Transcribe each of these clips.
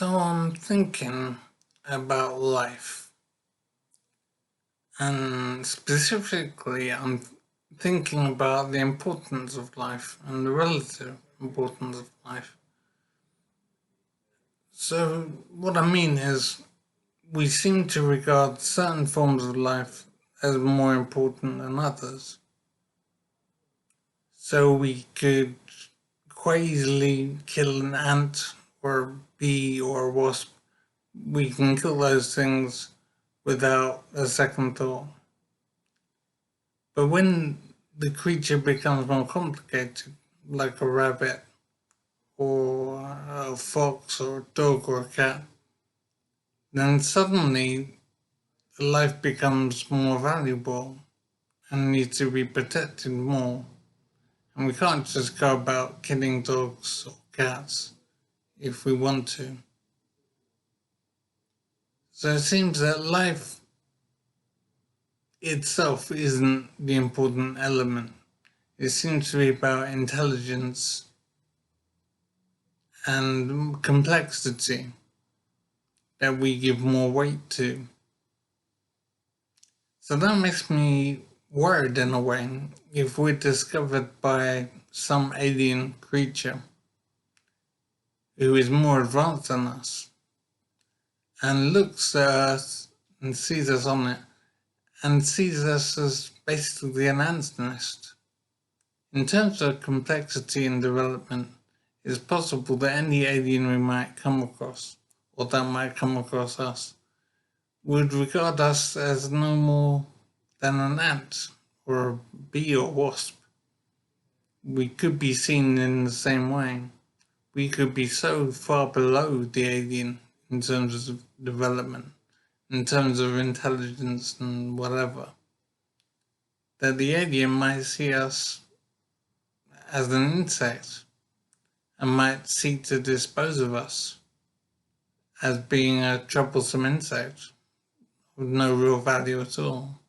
So I'm thinking about life, and specifically, I'm thinking about the importance of life and the relative importance of life. So, what I mean is, we seem to regard certain forms of life as more important than others. So, we could quite easily kill an ant or a bee or a wasp. We can kill those things without a second thought. But when the creature becomes more complicated, like a rabbit or a fox or a dog or a cat, then suddenly life becomes more valuable and needs to be protected more. And we can't just go about killing dogs or cats if we want to. So it seems that life itself isn't the important element. It seems to be about intelligence and complexity that we give more weight to. So that makes me worried in a way if we're discovered by some alien creature who is more advanced than us and looks at us and sees us on it and sees us as basically an ant's nest. In terms of complexity and development, it's possible that any alien we might come across, or that might come across us, would regard us as no more than an ant or a bee or wasp. We could be seen in the same way. We could be so far below the alien in terms of development, in terms of intelligence and whatever, that the alien might see us as an insect and might seek to dispose of us as being a troublesome insect with no real value at all.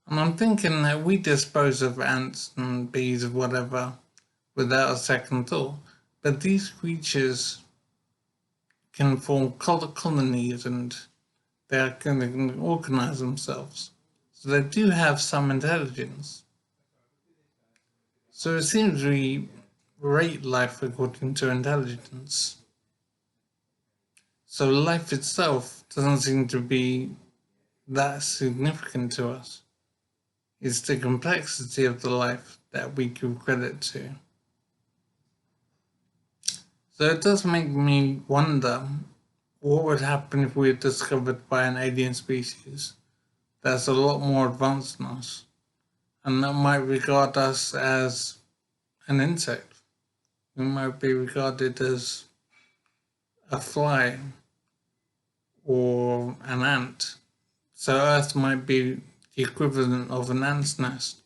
And I'm thinking that we dispose of ants and bees or whatever without a second thought, but these creatures can form colonies and they can organize themselves. So they do have some intelligence. So it seems we rate life according to intelligence. So life itself doesn't seem to be that significant to us. It's the complexity of the life that we give credit to. So it does make me wonder what would happen if we were discovered by an alien species that's a lot more advanced than us and that might regard us as an insect. We might be regarded as a fly or an ant. So Earth might be the equivalent of an ant's nest.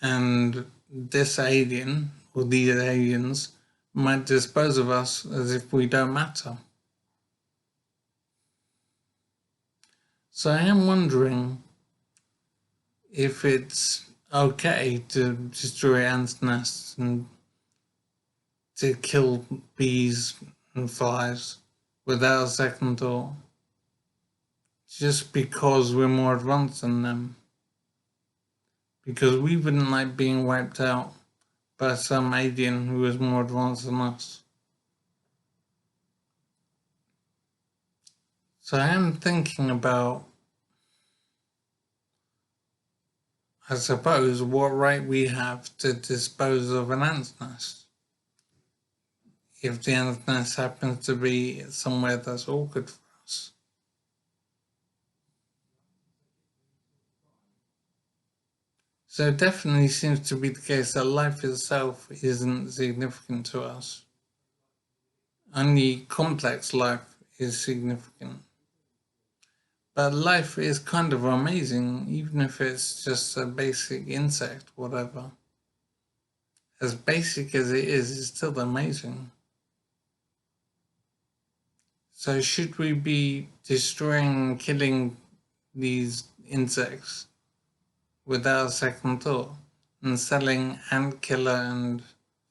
And this alien, or these aliens, might dispose of us as if we don't matter. So I am wondering if it's okay to destroy ants' nests and to kill bees and flies without a second thought, just because we're more advanced than them. Because we wouldn't like being wiped out by some alien who is more advanced than us. So I am thinking about, I suppose, what right we have to dispose of an ant's nest. If the ant's nest happens to be somewhere that's awkward for us. So it definitely seems to be the case that life itself isn't significant to us. Only complex life is significant. But life is kind of amazing, even if it's just a basic insect, whatever. As basic as it is, it's still amazing. So should we be destroying and killing these insects without a second thought and selling ant killer and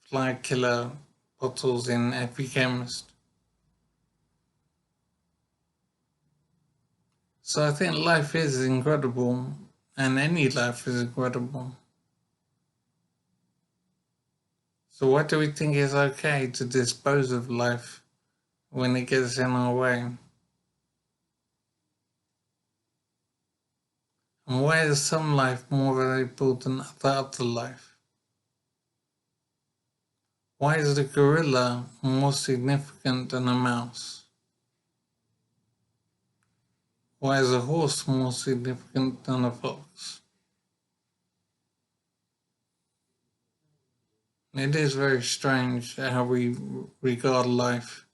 fly killer bottles in Epicchemist. So I think life is incredible, and any life is incredible. So why do we think it's okay to dispose of life when it gets in our way? And why is some life more valuable than the other life? Why is the gorilla more significant than a mouse? Why is a horse more significant than a fox? It is very strange how we regard life.